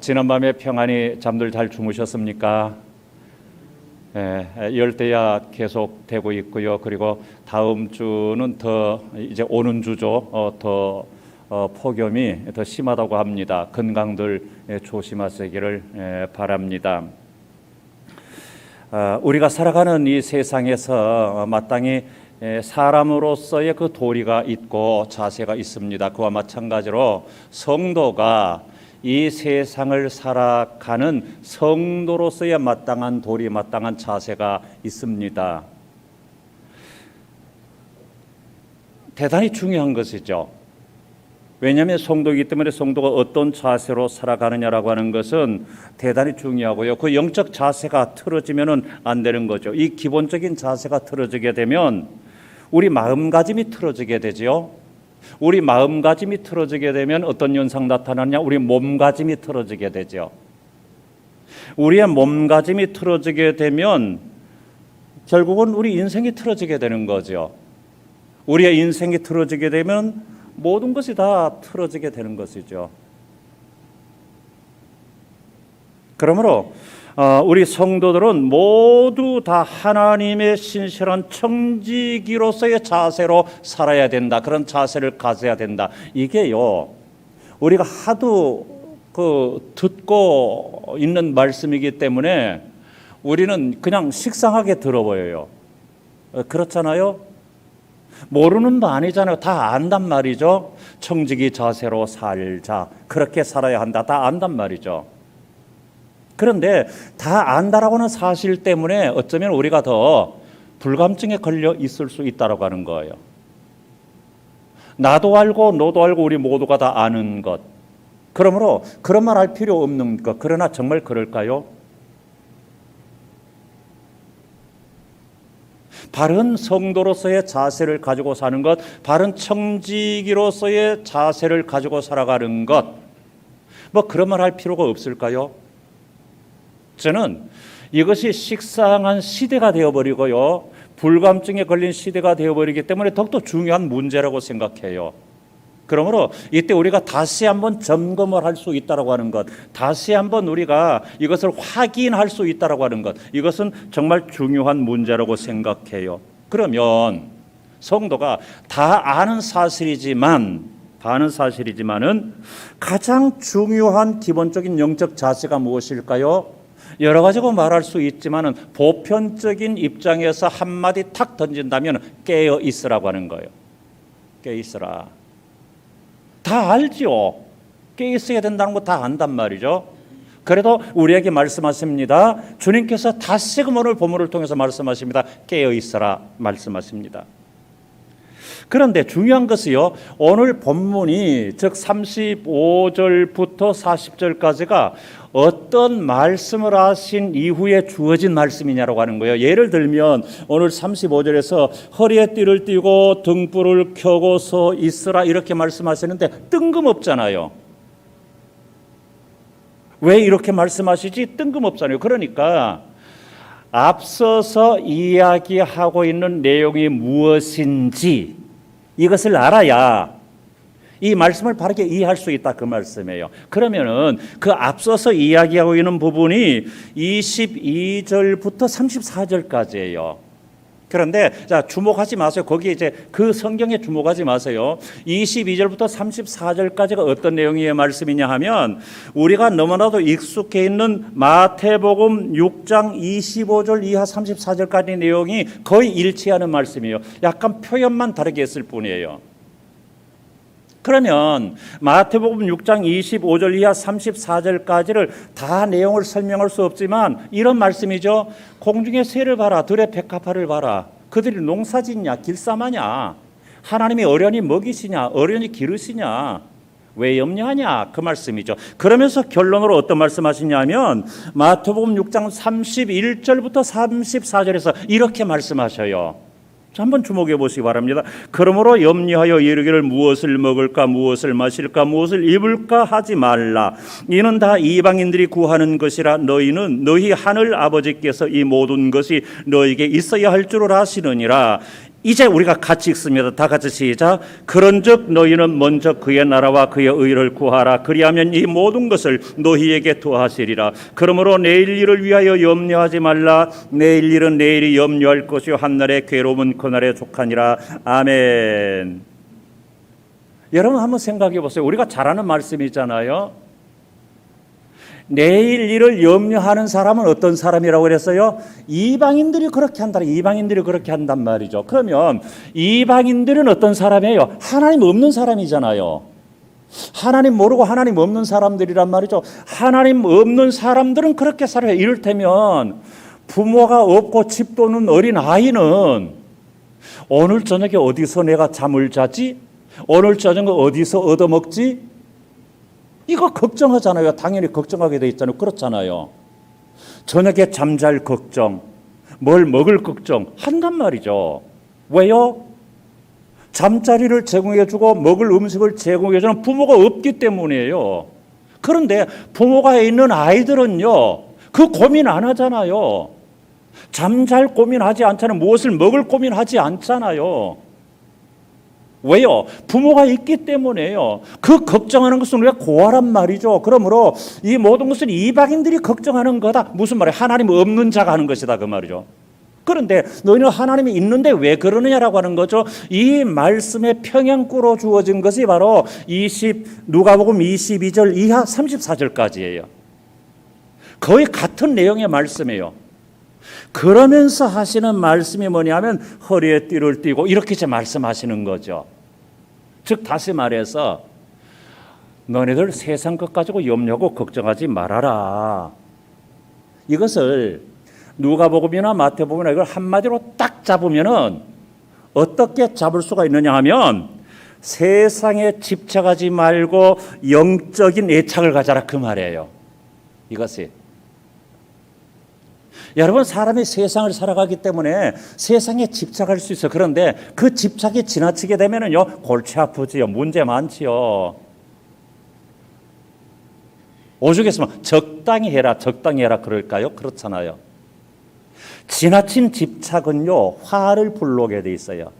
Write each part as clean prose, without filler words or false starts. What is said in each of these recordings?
지난밤에 평안히 잠들 잘 주무셨습니까? 열대야 계속 되고 있고요. 그리고 다음 주는 더 이제 오는 주죠. 더 폭염이 더 심하다고 합니다. 건강들 조심하시기를 바랍니다. 우리가 살아가는 이 세상에서 마땅히 사람으로서의 그 도리가 있고 자세가 있습니다. 그와 마찬가지로 성도가 이 세상을 살아가는 성도로서의 마땅한 도리, 마땅한 자세가 있습니다. 대단히 중요한 것이죠. 왜냐하면 성도이기 때문에 성도가 어떤 자세로 살아가느냐라고 하는 것은 대단히 중요하고요. 그 영적 자세가 틀어지면 안 되는 거죠. 이 기본적인 자세가 틀어지게 되면 우리 마음가짐이 틀어지게 되죠. 우리 마음가짐이 틀어지게 되면 어떤 현상 나타나냐? 우리 몸가짐이 틀어지게 되죠. 우리의 몸가짐이 틀어지게 되면 결국은 우리 인생이 틀어지게 되는 거죠. 우리의 인생이 틀어지게 되면 모든 것이 다 틀어지게 되는 것이죠. 그러므로 우리 성도들은 모두 다 하나님의 신실한 청지기로서의 자세로 살아야 된다. 그런 자세를 가져야 된다. 이게요, 우리가 하도 듣고 있는 말씀이기 때문에 우리는 그냥 식상하게 들어보여요. 그렇잖아요? 모르는 바 아니잖아요. 다 안단 말이죠. 청지기 자세로 살자. 그렇게 살아야 한다. 다 안단 말이죠. 그런데 다 안다라고는 사실 때문에 어쩌면 우리가 더 불감증에 걸려 있을 수 있다고 하는 거예요. 나도 알고 너도 알고 우리 모두가 다 아는 것. 그러므로 그런 말 할 필요 없는 것. 그러나 정말 그럴까요? 바른 성도로서의 자세를 가지고 사는 것, 바른 청지기로서의 자세를 가지고 살아가는 것, 그런 말 할 필요가 없을까요? 저는 이것이 식상한 시대가 되어버리고요, 불감증에 걸린 시대가 되어버리기 때문에 더욱더 중요한 문제라고 생각해요. 그러므로 이때 우리가 다시 한번 점검을 할 수 있다고 하는 것, 다시 한번 우리가 이것을 확인할 수 있다고 하는 것, 이것은 정말 중요한 문제라고 생각해요. 그러면 성도가 다 아는 사실이지만은 가장 중요한 기본적인 영적 자세가 무엇일까요? 여러 가지고 말할 수 있지만은 보편적인 입장에서 한마디 탁 던진다면 깨어 있으라고 하는 거예요. 깨어 있으라. 다 알죠. 깨어 있어야 된다는 거 다 안단 말이죠. 그래도 우리에게 말씀하십니다. 주님께서 다시금 오늘 본문을 통해서 말씀하십니다. 깨어 있으라 말씀하십니다. 그런데 중요한 것이요, 오늘 본문이 즉 35절부터 40절까지가 어떤 말씀을 하신 이후에 주어진 말씀이냐라고 하는 거예요. 예를 들면 오늘 35절에서 허리에 띠를 띠고 등불을 켜고 서 있으라 이렇게 말씀하시는데 뜬금없잖아요. 왜 이렇게 말씀하시지? 뜬금없잖아요. 그러니까 앞서서 이야기하고 있는 내용이 무엇인지 이것을 알아야 이 말씀을 바르게 이해할 수 있다, 그 말씀이에요. 그러면은 그 앞서서 이야기하고 있는 부분이 22절부터 34절까지예요. 그런데 자, 주목하지 마세요. 거기에 이제 그 성경에 주목하지 마세요. 22절부터 34절까지가 어떤 내용의 말씀이냐 하면 우리가 너무나도 익숙해 있는 마태복음 6장 25절 이하 34절까지 내용이 거의 일치하는 말씀이에요. 약간 표현만 다르게 했을 뿐이에요. 그러면 마태복음 6장 25절 이하 34절까지를 다 내용을 설명할 수 없지만 이런 말씀이죠. 공중의 새를 봐라, 들의 백합화를 봐라. 그들이 농사짓냐 길쌈하냐, 하나님이 어련히 먹이시냐 어련히 기르시냐, 왜 염려하냐, 그 말씀이죠. 그러면서 결론으로 어떤 말씀하시냐면 마태복음 6장 31절부터 34절에서 이렇게 말씀하셔요. 한번 주목해 보시기 바랍니다. 그러므로 염려하여 이르기를 무엇을 먹을까 무엇을 마실까 무엇을 입을까 하지 말라. 이는 다 이방인들이 구하는 것이라. 너희는 너희 하늘 아버지께서 이 모든 것이 너희에게 있어야 할 줄을 아시느니라. 이제 우리가 같이 읽습니다. 다 같이 시작. 그런즉 너희는 먼저 그의 나라와 그의 의를 구하라. 그리하면 이 모든 것을 너희에게 더하시리라. 그러므로 내일 일을 위하여 염려하지 말라. 내일 일은 내일이 염려할 것이요 한날의 괴로움은 그날에 족하니라. 아멘. 여러분 한번 생각해 보세요. 우리가 잘 아는 말씀이잖아요. 내일 일을 염려하는 사람은 어떤 사람이라고 그랬어요? 이방인들이 그렇게 한다. 이방인들이 그렇게 한단 말이죠. 그러면 이방인들은 어떤 사람이에요? 하나님 없는 사람이잖아요. 하나님 모르고 하나님 없는 사람들이란 말이죠. 하나님 없는 사람들은 그렇게 살아요. 이를테면 부모가 없고 집도 없는 어린 아이는 오늘 저녁에 어디서 내가 잠을 자지? 오늘 저녁에 어디서 얻어먹지? 이거 걱정하잖아요. 당연히 걱정하게 돼 있잖아요. 그렇잖아요. 저녁에 잠잘 걱정, 뭘 먹을 걱정 한단 말이죠. 왜요? 잠자리를 제공해주고 먹을 음식을 제공해주는 부모가 없기 때문이에요. 그런데 부모가 있는 아이들은요, 그 고민 안 하잖아요. 잠잘 고민하지 않잖아요. 무엇을 먹을 고민하지 않잖아요. 왜요? 부모가 있기 때문에요. 그 걱정하는 것은 우리가 고아란 말이죠. 그러므로 이 모든 것은 이방인들이 걱정하는 거다. 무슨 말이에요? 하나님 없는 자가 하는 것이다 그 말이죠. 그런데 너희는 하나님이 있는데 왜 그러느냐라고 하는 거죠. 이 말씀의 평양꾸로 주어진 것이 바로 누가복음 22절 이하 34절까지예요. 거의 같은 내용의 말씀이에요. 그러면서 하시는 말씀이 뭐냐면 허리에 띠를 띠고 이렇게 이제 말씀하시는 거죠. 즉 다시 말해서 너네들 세상 것 가지고 염려하고 걱정하지 말아라. 이것을 누가복음이나 마태복음이나 이걸 한마디로 딱 잡으면은 어떻게 잡을 수가 있느냐 하면 세상에 집착하지 말고 영적인 애착을 가져라 그 말이에요. 이것이 여러분 사람이 세상을 살아가기 때문에 세상에 집착할 수 있어요. 그런데 그 집착이 지나치게 되면은요 골치 아프지요. 문제 많지요. 오죽했으면 적당히 해라 그럴까요? 그렇잖아요. 지나친 집착은요 화를 불러오게 돼 있어요.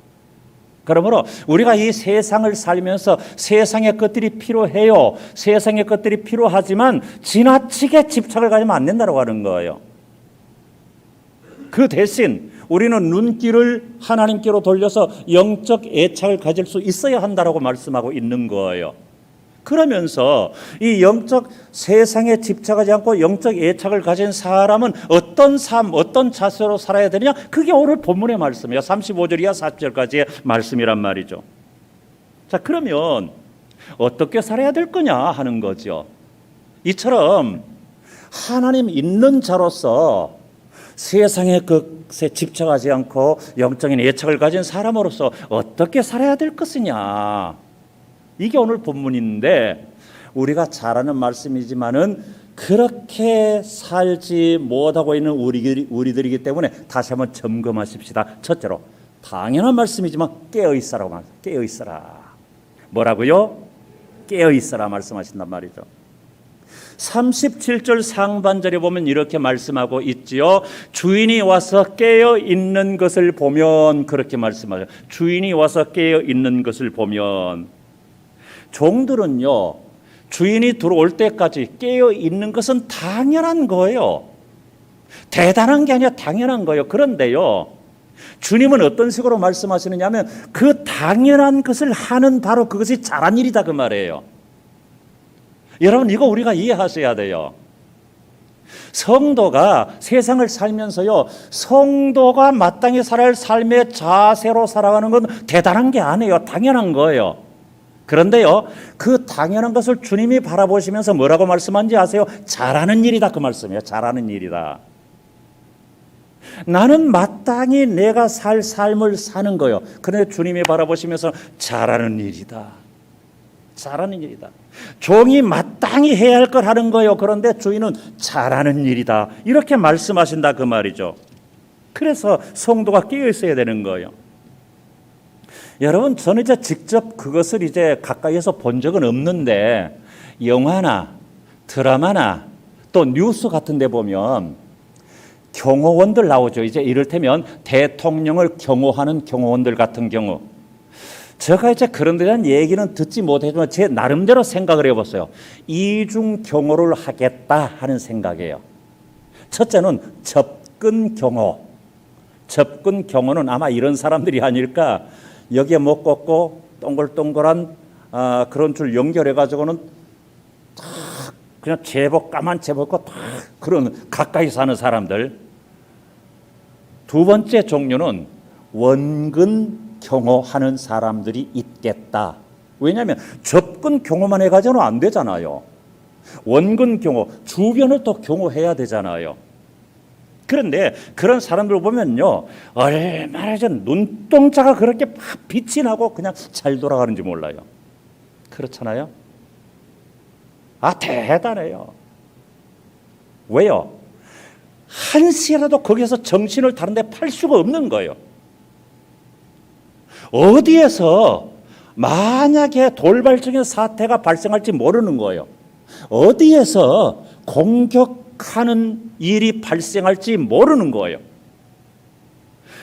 그러므로 우리가 이 세상을 살면서 세상의 것들이 필요해요. 세상의 것들이 필요하지만 지나치게 집착을 가지면 안 된다고 하는 거예요. 그 대신 우리는 눈길을 하나님께로 돌려서 영적 애착을 가질 수 있어야 한다라고 말씀하고 있는 거예요. 그러면서 이 영적 세상에 집착하지 않고 영적 애착을 가진 사람은 어떤 삶, 어떤 자세로 살아야 되느냐? 그게 오늘 본문의 말씀이에요. 35절 이하 40절까지의 말씀이란 말이죠. 자, 그러면 어떻게 살아야 될 거냐 하는 거죠. 이처럼 하나님 있는 자로서 세상의 것에 집착하지 않고 영적인 애착을 가진 사람으로서 어떻게 살아야 될 것이냐. 이게 오늘 본문인데 우리가 잘 아는 말씀이지만은 그렇게 살지 못하고 있는 우리들이기 때문에 다시 한번 점검하십시다. 첫째로 당연한 말씀이지만 깨어있으라고 말합니다. 깨어있어라. 뭐라고요? 깨어있어라 말씀하신단 말이죠. 37절 상반절에 보면 이렇게 말씀하고 있지요. 주인이 와서 깨어 있는 것을 보면 그렇게 말씀하죠. 주인이 와서 깨어 있는 것을 보면 종들은요. 주인이 들어올 때까지 깨어 있는 것은 당연한 거예요. 대단한 게 아니라 당연한 거예요. 그런데요. 주님은 어떤 식으로 말씀하시느냐 하면 그 당연한 것을 하는 바로 그것이 잘한 일이다 그 말이에요. 여러분 이거 우리가 이해하셔야 돼요. 성도가 세상을 살면서요 성도가 마땅히 살아야 할 삶의 자세로 살아가는 건 대단한 게 아니에요. 당연한 거예요. 그런데요 그 당연한 것을 주님이 바라보시면서 뭐라고 말씀한지 아세요? 잘하는 일이다 그 말씀이에요. 잘하는 일이다. 나는 마땅히 내가 살 삶을 사는 거예요. 그런데 주님이 바라보시면서 잘하는 일이다. 잘하는 일이다. 종이 마땅히 해야 할 걸 하는 거예요. 그런데 주인은 잘하는 일이다. 이렇게 말씀하신다 그 말이죠. 그래서 성도가 깨어 있어야 되는 거예요. 여러분 저는 이제 직접 그것을 이제 가까이에서 본 적은 없는데 영화나 드라마나 또 뉴스 같은 데 보면 경호원들 나오죠. 이제 이를테면 대통령을 경호하는 경호원들 같은 경우. 제가 이제 그런 데 대한 얘기는 듣지 못했지만 제 나름대로 생각을 해봤어요. 이중 경호를 하겠다 하는 생각이에요. 첫째는 접근 경호. 접근 경호는 아마 이런 사람들이 아닐까. 여기에 못 걷고 동글동글한 그런 줄 연결해가지고는 탁 그냥 제복 까만 제복 입고 탁 그런 가까이 사는 사람들. 두 번째 종류는 원근 경호하는 사람들이 있겠다. 왜냐하면 접근 경호만 해가지고는 안 되잖아요. 원근 경호, 주변을 또 경호해야 되잖아요. 그런데 그런 사람들 보면요, 얼마나 눈동자가 그렇게 막 빛이 나고 그냥 잘 돌아가는지 몰라요. 그렇잖아요. 대단해요. 왜요? 한시라도 거기서 정신을 다른 데 팔 수가 없는 거예요. 어디에서 만약에 돌발적인 사태가 발생할지 모르는 거예요. 어디에서 공격하는 일이 발생할지 모르는 거예요.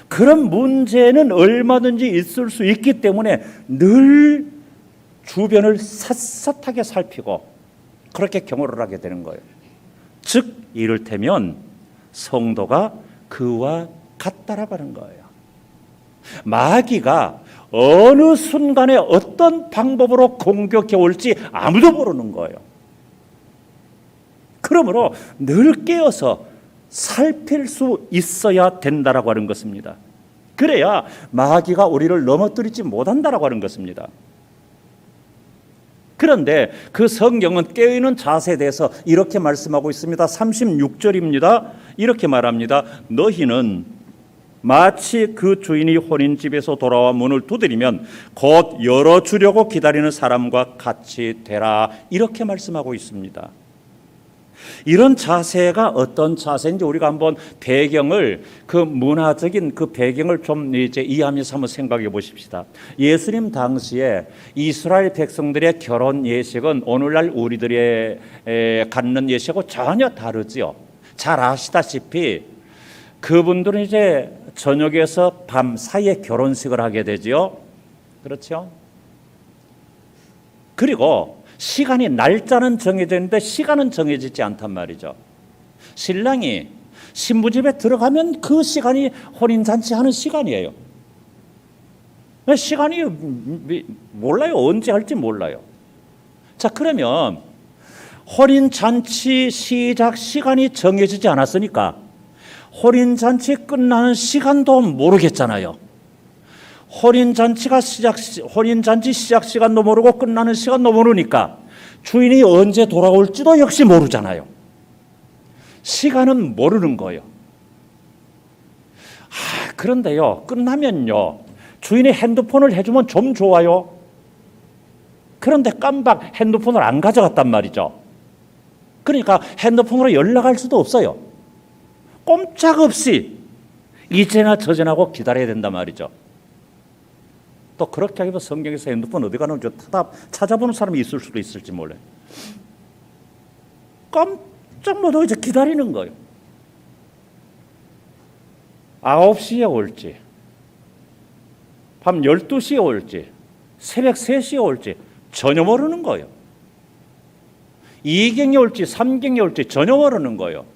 그런 문제는 얼마든지 있을 수 있기 때문에 늘 주변을 샅샅하게 살피고 그렇게 경호를 하게 되는 거예요. 즉 이를테면 성도가 그와 같다라고 하는 거예요. 마귀가 어느 순간에 어떤 방법으로 공격해 올지 아무도 모르는 거예요. 그러므로 늘 깨어서 살필 수 있어야 된다라고 하는 것입니다. 그래야 마귀가 우리를 넘어뜨리지 못한다라고 하는 것입니다. 그런데 그 성경은 깨어있는 자세에 대해서 이렇게 말씀하고 있습니다. 36절입니다. 이렇게 말합니다. 너희는 마치 그 주인이 혼인집에서 돌아와 문을 두드리면 곧 열어주려고 기다리는 사람과 같이 되라. 이렇게 말씀하고 있습니다. 이런 자세가 어떤 자세인지 우리가 한번 배경을 그 문화적인 그 배경을 좀 이제 이해하면서 한번 생각해 보십시다. 예수님 당시에 이스라엘 백성들의 결혼 예식은 오늘날 우리들의 갖는 예식하고 전혀 다르지요. 잘 아시다시피 그분들은 이제 저녁에서 밤 사이에 결혼식을 하게 되지요. 그렇죠? 그리고 시간이 날짜는 정해져 있는데 시간은 정해지지 않단 말이죠. 신랑이 신부집에 들어가면 그 시간이 혼인잔치 하는 시간이에요. 시간이 몰라요. 언제 할지 몰라요. 자, 그러면 혼인잔치 시작 시간이 정해지지 않았으니까 혼인잔치 끝나는 시간도 모르겠잖아요. 혼인잔치 시작 시간도 모르고 끝나는 시간도 모르니까 주인이 언제 돌아올지도 역시 모르잖아요. 시간은 모르는 거예요. 그런데요, 끝나면요, 주인이 핸드폰을 해주면 좀 좋아요. 그런데 깜빡 핸드폰을 안 가져갔단 말이죠. 그러니까 핸드폰으로 연락할 수도 없어요. 꼼짝없이 이제나 저제나고 기다려야 된단 말이죠. 또 그렇게 하기도 성경에서 핸드폰 어디 가는지 찾아보는 사람이 있을 수도 있을지 몰라요. 깜짝 못하고 이제 기다리는 거예요. 9시에 올지, 밤 12시에 올지, 새벽 3시에 올지 전혀 모르는 거예요. 2경에 올지 3경에 올지 전혀 모르는 거예요.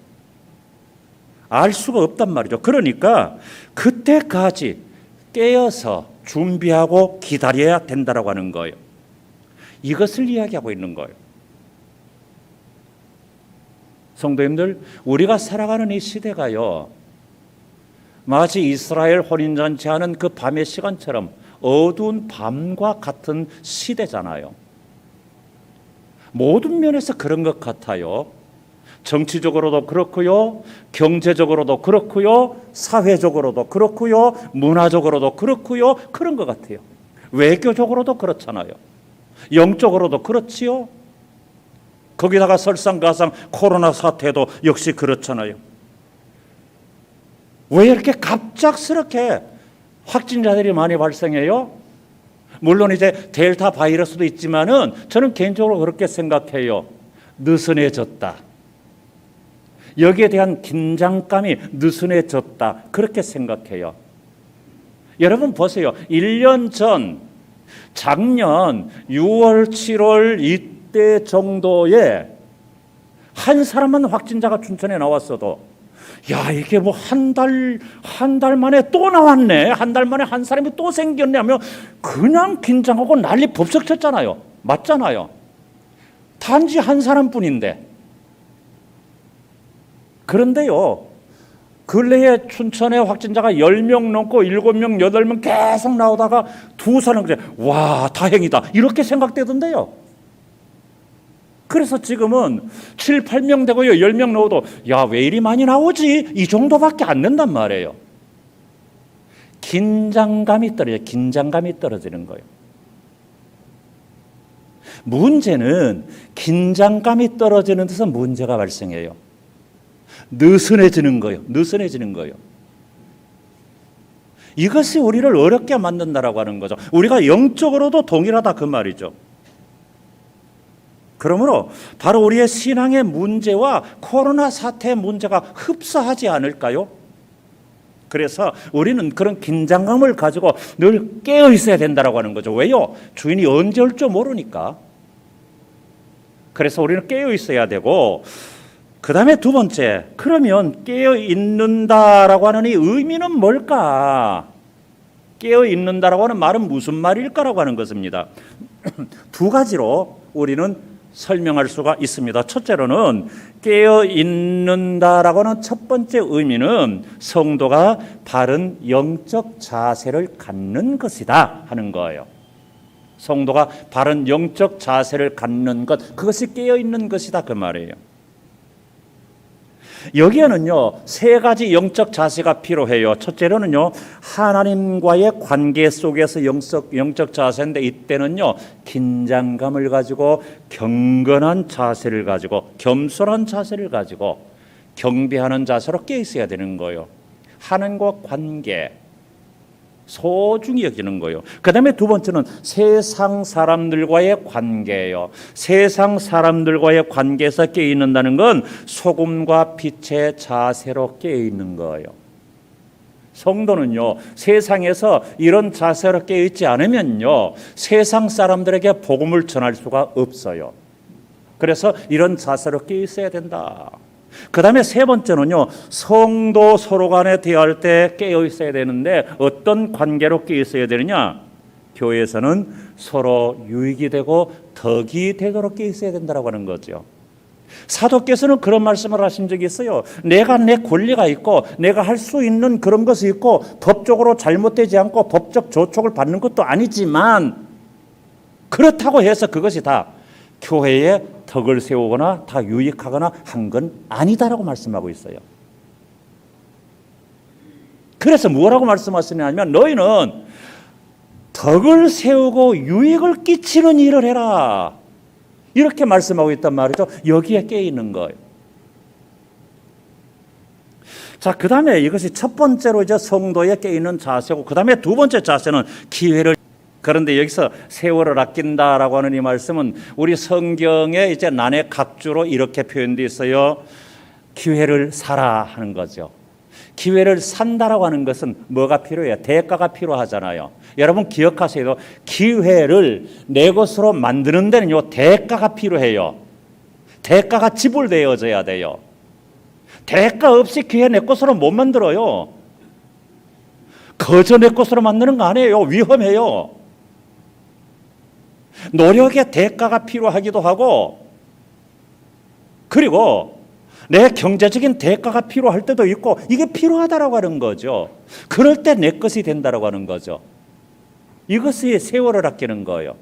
알 수가 없단 말이죠. 그러니까 그때까지 깨어서 준비하고 기다려야 된다라고 하는 거예요. 이것을 이야기하고 있는 거예요. 성도님들, 우리가 살아가는 이 시대가요, 마치 이스라엘 혼인잔치하는 그 밤의 시간처럼 어두운 밤과 같은 시대잖아요. 모든 면에서 그런 것 같아요. 정치적으로도 그렇고요, 경제적으로도 그렇고요, 사회적으로도 그렇고요, 문화적으로도 그렇고요, 그런 것 같아요. 외교적으로도 그렇잖아요. 영적으로도 그렇지요. 거기다가 설상가상 코로나 사태도 역시 그렇잖아요. 왜 이렇게 갑작스럽게 확진자들이 많이 발생해요? 물론 이제 델타 바이러스도 있지만은 저는 개인적으로 그렇게 생각해요. 느슨해졌다. 여기에 대한 긴장감이 느슨해졌다. 그렇게 생각해요. 여러분 보세요. 1년 전, 작년 6월, 7월 이때 정도에 한 사람만 확진자가 춘천에 나왔어도 야, 이게 뭐 한 달 만에 또 나왔네. 한 달 만에 한 사람이 또 생겼네 하면 그냥 긴장하고 난리 법석 쳤잖아요. 맞잖아요. 단지 한 사람뿐인데. 그런데요, 근래에 춘천에 확진자가 10명 넘고 7명, 8명 계속 나오다가 두 사람 그래, 와, 다행이다. 이렇게 생각되던데요. 그래서 지금은 7, 8명 되고요, 10명 나오도 야, 왜 이리 많이 나오지? 이 정도밖에 안 된단 말이에요. 긴장감이 떨어지는 거예요. 문제는 긴장감이 떨어지는 데서 문제가 발생해요. 느슨해지는 거예요. 이것이 우리를 어렵게 만든다라고 하는 거죠. 우리가 영적으로도 동일하다 그 말이죠. 그러므로 바로 우리의 신앙의 문제와 코로나 사태의 문제가 흡사하지 않을까요? 그래서 우리는 그런 긴장감을 가지고 늘 깨어 있어야 된다라고 하는 거죠. 왜요? 주인이 언제 올 줄 모르니까. 그래서 우리는 깨어 있어야 되고, 그 다음에 두 번째, 그러면 깨어 있는다라고 하는 이 의미는 뭘까? 깨어 있는다라고 하는 말은 무슨 말일까라고 하는 것입니다. 두 가지로 우리는 설명할 수가 있습니다. 첫째로는 깨어 있는다라고 하는 첫 번째 의미는 성도가 바른 영적 자세를 갖는 것이다 하는 거예요. 성도가 바른 영적 자세를 갖는 것, 그것이 깨어 있는 것이다 그 말이에요. 여기에는요, 세 가지 영적 자세가 필요해요. 첫째로는요, 하나님과의 관계 속에서 영적 자세인데, 이때는요, 긴장감을 가지고 경건한 자세를 가지고 겸손한 자세를 가지고 경배하는 자세로 깨어 있어야 되는 거예요. 하나님과 관계 소중히 여기는 거예요. 그 다음에 두 번째는 세상 사람들과의 관계예요. 세상 사람들과의 관계에서 깨어 있는다는 건 소금과 빛의 자세로 깨어 있는 거예요. 성도는요, 세상에서 이런 자세로 깨어 있지 않으면요, 세상 사람들에게 복음을 전할 수가 없어요. 그래서 이런 자세로 깨어 있어야 된다. 그 다음에 세 번째는요, 성도 서로 간에 대화할 때 깨어 있어야 되는데 어떤 관계로 깨어 있어야 되느냐? 교회에서는 서로 유익이 되고 덕이 되도록 깨어 있어야 된다고 하는 거죠. 사도께서는 그런 말씀을 하신 적이 있어요. 내가 내 권리가 있고 내가 할 수 있는 그런 것이 있고 법적으로 잘못되지 않고 법적 조촉을 받는 것도 아니지만 그렇다고 해서 그것이 다 교회에 덕을 세우거나 다 유익하거나 한 건 아니다라고 말씀하고 있어요. 그래서 뭐라고 말씀하시냐면 너희는 덕을 세우고 유익을 끼치는 일을 해라. 이렇게 말씀하고 있단 말이죠. 여기에 깨어 있는 거예요. 자, 그 다음에 이것이 첫 번째로 이제 성도에 깨어 있는 자세고, 그 다음에 두 번째 자세는 기회를. 그런데 여기서 세월을 아낀다라고 하는 이 말씀은 우리 성경에 이제 난해 각주로 이렇게 표현되어 있어요. 기회를 사라 하는 거죠. 기회를 산다라고 하는 것은 뭐가 필요해요? 대가가 필요하잖아요. 여러분 기억하세요. 기회를 내 것으로 만드는 데는요, 대가가 필요해요. 대가가 지불되어져야 돼요. 대가 없이 기회 내 것으로 못 만들어요. 거저 내 것으로 만드는 거 아니에요. 위험해요. 노력의 대가가 필요하기도 하고, 그리고 내 경제적인 대가가 필요할 때도 있고, 이게 필요하다라고 하는 거죠. 그럴 때 내 것이 된다라고 하는 거죠. 이것이 세월을 아끼는 거예요.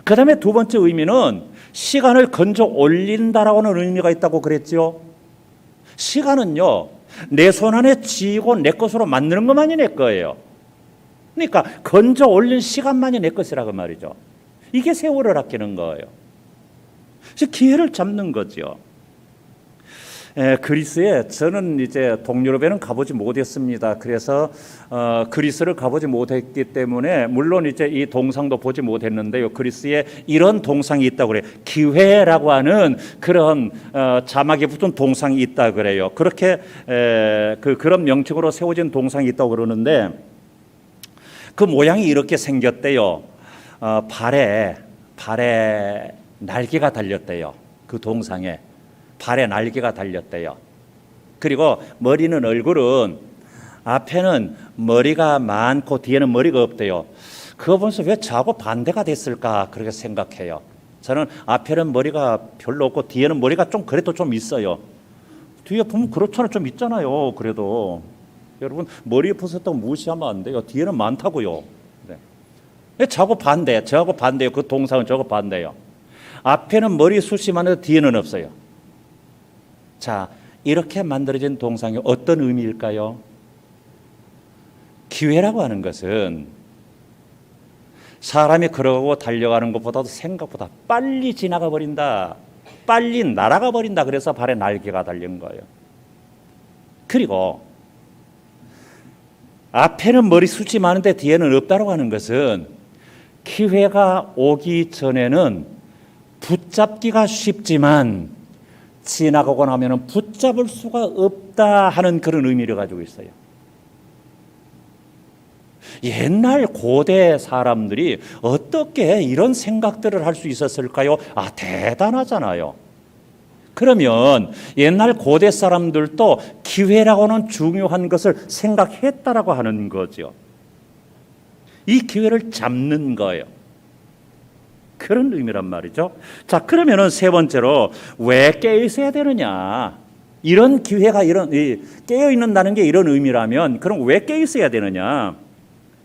그 다음에 두 번째 의미는 시간을 건져 올린다라고 하는 의미가 있다고 그랬죠. 시간은요, 내 손 안에 쥐고 내 것으로 만드는 것만이 내 거예요. 그러니까 건져 올린 시간만이 내 것이라고 말이죠. 이게 세월을 아끼는 거예요. 그래서 기회를 잡는 거죠. 그리스에 저는 이제 동유럽에는 가보지 못했습니다. 그래서 그리스를 가보지 못했기 때문에 물론 이제 이 동상도 보지 못했는데요. 그리스에 이런 동상이 있다고 그래요. 기회라고 하는 그런 자막에 붙은 동상이 있다 그래요. 그렇게 그런 명칭으로 세워진 동상이 있다고 그러는데 그 모양이 이렇게 생겼대요. 발에 날개가 달렸대요. 그 동상에 발에 날개가 달렸대요. 그리고 머리는 얼굴은 앞에는 머리가 많고 뒤에는 머리가 없대요. 그거 보면서 왜 저하고 반대가 됐을까 그렇게 생각해요. 저는 앞에는 머리가 별로 없고 뒤에는 머리가 좀 그래도 좀 있어요. 뒤에 보면 그렇잖아요. 좀 있잖아요. 그래도 여러분 머리에 벗었다고 무시하면 안 돼요. 뒤에는 많다고요. 네. 저하고 반대요. 그 동상은 저하고 반대요. 앞에는 머리숱이 많은데 뒤에는 없어요. 자, 이렇게 만들어진 동상이 어떤 의미일까요? 기회라고 하는 것은 사람이 걸어가고 달려가는 것보다도 생각보다 빨리 지나가 버린다. 빨리 날아가 버린다. 그래서 발에 날개가 달린 거예요. 그리고 앞에는 머리숱이 많은데 뒤에는 없다고 하는 것은 기회가 오기 전에는 붙잡기가 쉽지만 지나가고 나면 붙잡을 수가 없다 하는 그런 의미를 가지고 있어요. 옛날 고대 사람들이 어떻게 이런 생각들을 할 수 있었을까요? 대단하잖아요. 그러면 옛날 고대 사람들도 기회라고는 중요한 것을 생각했다라고 하는 거죠. 이 기회를 잡는 거예요. 그런 의미란 말이죠. 자, 그러면은 세 번째로 왜 깨어 있어야 되느냐? 이런 기회가 깨어 있는다는 게 이런 의미라면 그럼 왜 깨어 있어야 되느냐?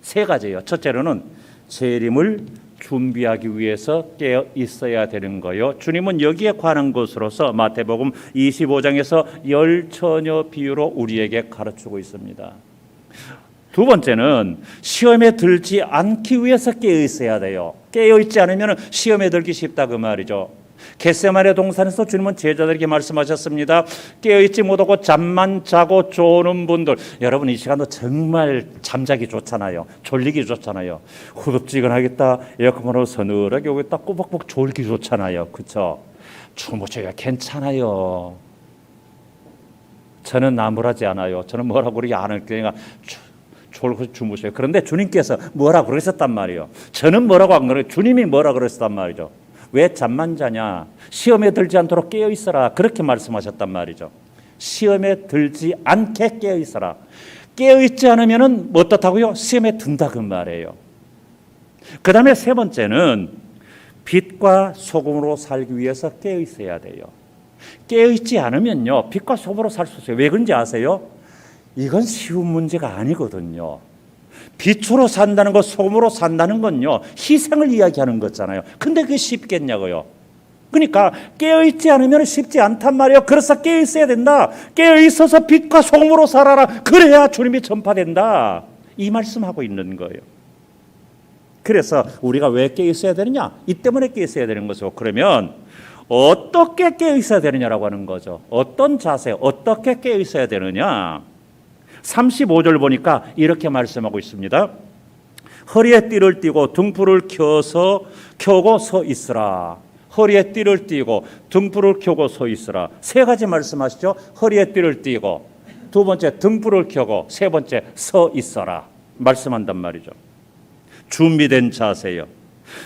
세 가지예요. 첫째로는 재림을 준비하기 위해서 깨어 있어야 되는 거예요. 주님은 여기에 관한 것으로서 마태복음 25장에서 열처녀 비유로 우리에게 가르치고 있습니다. 두 번째는 시험에 들지 않기 위해서 깨어 있어야 돼요. 깨어 있지 않으면 시험에 들기 쉽다 그 말이죠. 겟세마네 동산에서 주님은 제자들에게 말씀하셨습니다. 깨어 있지 못하고 잠만 자고 조는 분들, 여러분 이 시간도 정말 잠자기 좋잖아요. 졸리기 좋잖아요. 후덥지근하겠다, 에어컨으로 서늘하게 오겠다, 꼬박꼬박 졸기 좋잖아요. 그렇죠? 주무셔야 괜찮아요. 저는 나무라지 않아요. 저는 뭐라고 그러지 않을 거니까 졸고 주무셔요. 그런데 주님께서 뭐라고 그러셨단 말이에요. 저는 뭐라고 안 그래요. 주님이 뭐라고 그러셨단 말이죠. 왜 잠만 자냐? 시험에 들지 않도록 깨어 있어라. 그렇게 말씀하셨단 말이죠. 시험에 들지 않게 깨어 있어라. 깨어 있지 않으면은 어떻다고요? 시험에 든다 그 말이에요. 그 다음에 세 번째는 빛과 소금으로 살기 위해서 깨어 있어야 돼요. 깨어 있지 않으면요, 빛과 소금으로 살 수 있어요. 왜 그런지 아세요? 이건 쉬운 문제가 아니거든요. 빛으로 산다는 것, 소금으로 산다는 건요, 희생을 이야기하는 거잖아요. 근데 그게 쉽겠냐고요. 그러니까 깨어있지 않으면 쉽지 않단 말이에요. 그래서 깨어있어야 된다. 깨어있어서 빛과 소금으로 살아라. 그래야 주님이 전파된다. 이 말씀하고 있는 거예요. 그래서 우리가 왜 깨어있어야 되느냐? 이 때문에 깨어있어야 되는 거죠. 그러면 어떻게 깨어있어야 되느냐라고 하는 거죠. 어떤 자세, 어떻게 깨어있어야 되느냐? 35절 보니까 이렇게 말씀하고 있습니다. 허리에 띠를 띠고 등불을 켜고 서 있으라. 허리에 띠를 띠고 등불을 켜고 서 있으라. 세 가지 말씀하시죠. 허리에 띠를 띠고, 두 번째 등불을 켜고, 세 번째 서 있어라 말씀한단 말이죠. 준비된 자세요.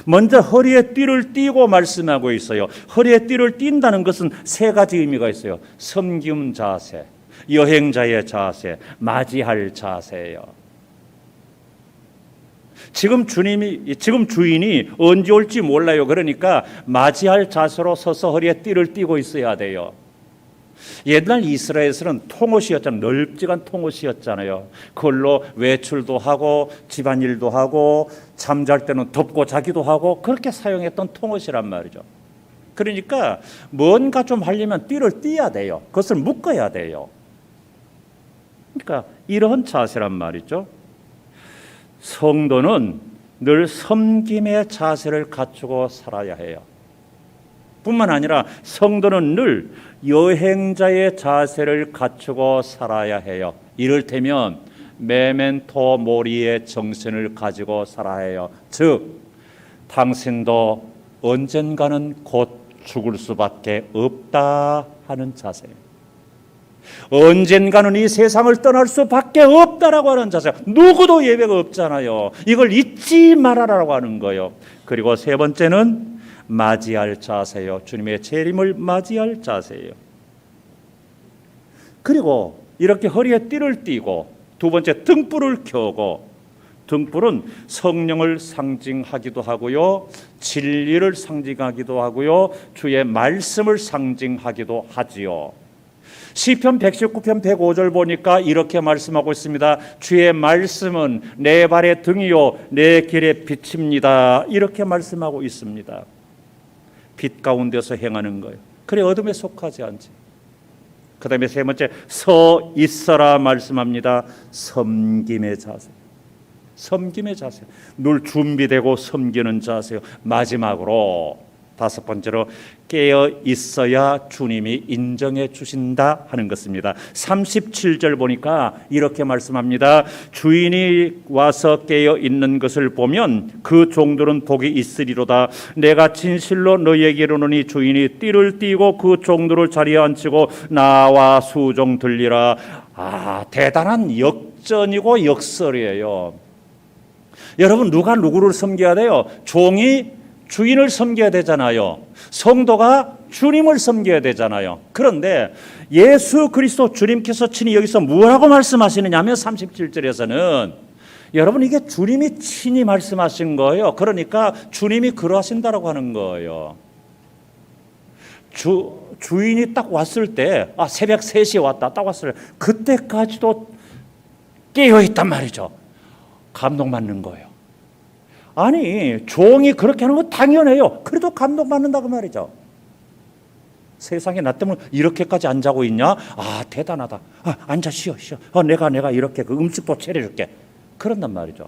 먼저 허리에 띠를 띠고 말씀하고 있어요. 허리에 띠를 띈다는 것은 세 가지 의미가 있어요. 섬김 자세, 여행자의 자세, 맞이할 자세예요. 지금 주인이 언제 올지 몰라요. 그러니까 맞이할 자세로 서서 허리에 띠를 띠고 있어야 돼요. 옛날 이스라엘에서는 통옷이었잖아요. 넓지간 통옷이었잖아요. 그걸로 외출도 하고 집안일도 하고 잠잘 때는 덮고 자기도 하고 그렇게 사용했던 통옷이란 말이죠. 그러니까 뭔가 좀 하려면 띠를 띠야 돼요. 그것을 묶어야 돼요. 그러니까 이런 자세란 말이죠. 성도는 늘 섬김의 자세를 갖추고 살아야 해요. 뿐만 아니라 성도는 늘 여행자의 자세를 갖추고 살아야 해요. 이를테면 메멘토 모리의 정신을 가지고 살아야 해요. 즉 당신도 언젠가는 곧 죽을 수밖에 없다 하는 자세예요. 언젠가는 이 세상을 떠날 수밖에 없다라고 하는 자세. 누구도 예외가 없잖아요. 이걸 잊지 말아라라고 하는 거예요. 그리고 세 번째는 맞이할 자세예요. 주님의 재림을 맞이할 자세예요. 그리고 이렇게 허리에 띠를 띠고 두 번째 등불을 켜고, 등불은 성령을 상징하기도 하고요, 진리를 상징하기도 하고요, 주의 말씀을 상징하기도 하지요. 시편 119편 105절 보니까 이렇게 말씀하고 있습니다. 주의 말씀은 내 발의 등이요 내 길의 빛입니다. 이렇게 말씀하고 있습니다. 빛 가운데서 행하는 거예요. 그래 어둠에 속하지 않지. 그 다음에 세 번째 서 있어라 말씀합니다. 섬김의 자세. 섬김의 자세. 늘 준비되고 섬기는 자세요. 마지막으로 다섯 번째로 깨어 있어야 주님이 인정해 주신다 하는 것입니다. 37절 보니까 이렇게 말씀합니다. 주인이 와서 깨어 있는 것을 보면 그 종들은 복이 있으리로다. 내가 진실로 너희에게 이르노니 주인이 띠를 띠고 그 종들을 자리에 앉히고 나와 수종 들리라. 대단한 역전이고 역설이에요. 여러분 누가 누구를 섬겨야 돼요? 종이 주인을 섬겨야 되잖아요. 성도가 주님을 섬겨야 되잖아요. 그런데 예수 그리스도 주님께서 친히 여기서 뭐라고 말씀하시느냐 하면 37절에서는 여러분 이게 주님이 친히 말씀하신 거예요. 그러니까 주님이 그러하신다라고 하는 거예요. 주인이 딱 왔을 때 새벽 3시에 왔다 딱 왔을 때 그때까지도 깨어있단 말이죠. 감동받는 거예요. 아니 종이 그렇게 하는 건 당연해요. 그래도 감동받는다고 말이죠. 세상에 나 때문에 이렇게까지 안 자고 있냐? 대단하다. 앉아 쉬어. 내가 이렇게 그 음식도 차려줄게. 그런단 말이죠.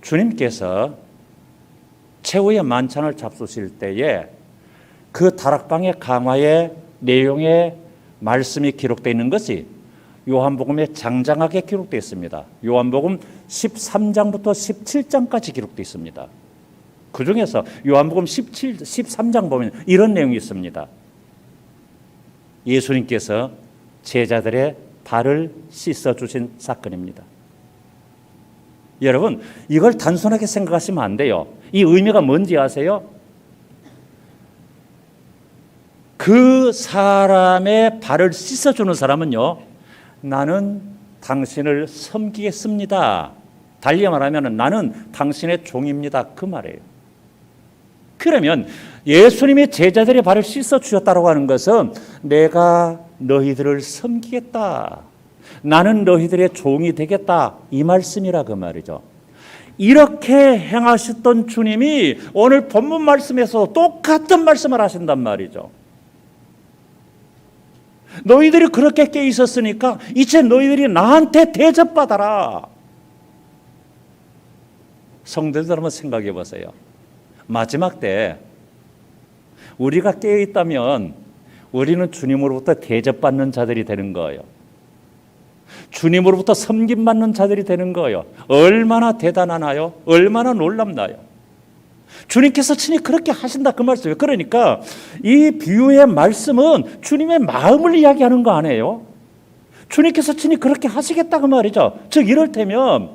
주님께서 최후의 만찬을 잡수실 때에 그 다락방의 강화의 내용의 말씀이 기록되어 있는 것이 요한복음에 장장하게 기록되어 있습니다. 요한복음 13장부터 17장까지 기록되어 있습니다. 그 중에서 요한복음 13장 보면 이런 내용이 있습니다. 예수님께서 제자들의 발을 씻어주신 사건입니다. 여러분 이걸 단순하게 생각하시면 안 돼요. 이 의미가 뭔지 아세요? 그 사람의 발을 씻어주는 사람은요, 나는 당신을 섬기겠습니다. 달리 말하면 나는 당신의 종입니다. 그 말이에요. 그러면 예수님이 제자들의 발을 씻어주셨다고 하는 것은 내가 너희들을 섬기겠다. 나는 너희들의 종이 되겠다. 이 말씀이라 그 말이죠. 이렇게 행하셨던 주님이 오늘 본문 말씀에서 똑같은 말씀을 하신단 말이죠. 너희들이 그렇게 깨 있었으니까 이제 너희들이 나한테 대접받아라. 성도들 한번 생각해 보세요. 마지막 때 우리가 깨어 있다면 우리는 주님으로부터 대접받는 자들이 되는 거예요. 주님으로부터 섬김받는 자들이 되는 거예요. 얼마나 대단하나요? 얼마나 놀랍나요? 주님께서 친히 그렇게 하신다 그 말씀이에요. 그러니까 이 비유의 말씀은 주님의 마음을 이야기하는 거 아니에요? 주님께서 친히 그렇게 하시겠다 그 말이죠. 즉 이를테면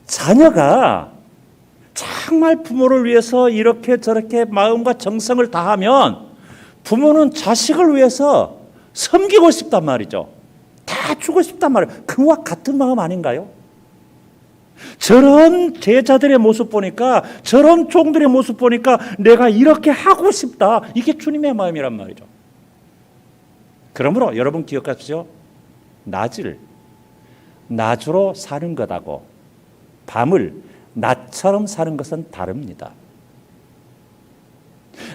자녀가 정말 부모를 위해서 이렇게 저렇게 마음과 정성을 다하면 부모는 자식을 위해서 섬기고 싶단 말이죠. 다 주고 싶단 말이에요. 그와 같은 마음 아닌가요? 저런 제자들의 모습 보니까, 저런 종들의 모습 보니까 내가 이렇게 하고 싶다. 이게 주님의 마음이란 말이죠. 그러므로 여러분 기억하십시오. 낮으로 사는 것하고 밤을 낮처럼 사는 것은 다릅니다.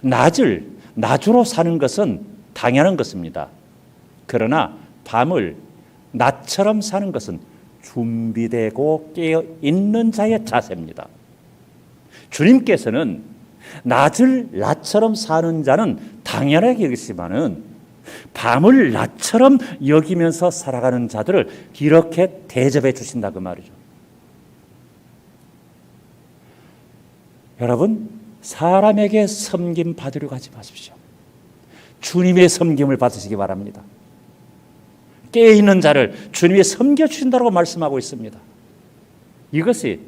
낮으로 사는 것은 당연한 것입니다. 그러나 밤을 낮처럼 사는 것은 준비되고 깨어 있는 자의 자세입니다. 주님께서는 낮을 낮처럼 사는 자는 당연하게 여기시지만은 밤을 낮처럼 여기면서 살아가는 자들을 이렇게 대접해 주신다 그 말이죠. 여러분, 사람에게 섬김 받으려 가지 마십시오. 주님의 섬김을 받으시기 바랍니다. 깨어있는 자를 주님이 섬겨주신다고 말씀하고 있습니다. 이것이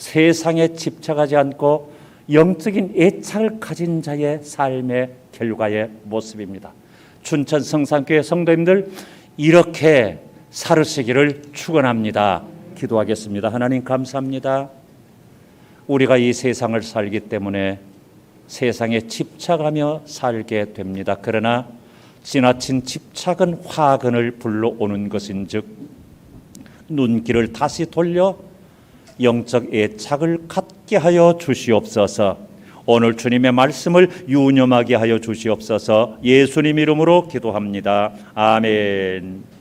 세상에 집착하지 않고 영적인 애착을 가진 자의 삶의 결과의 모습입니다. 춘천 성산교회 성도님들 이렇게 살으시기를 축원합니다. 기도하겠습니다. 하나님 감사합니다. 우리가 이 세상을 살기 때문에 세상에 집착하며 살게 됩니다. 그러나 지나친 집착은 화근을 불러오는 것인즉 눈길을 다시 돌려 영적 애착을 갖게 하여 주시옵소서. 오늘 주님의 말씀을 유념하게 하여 주시옵소서. 예수님 이름으로 기도합니다. 아멘.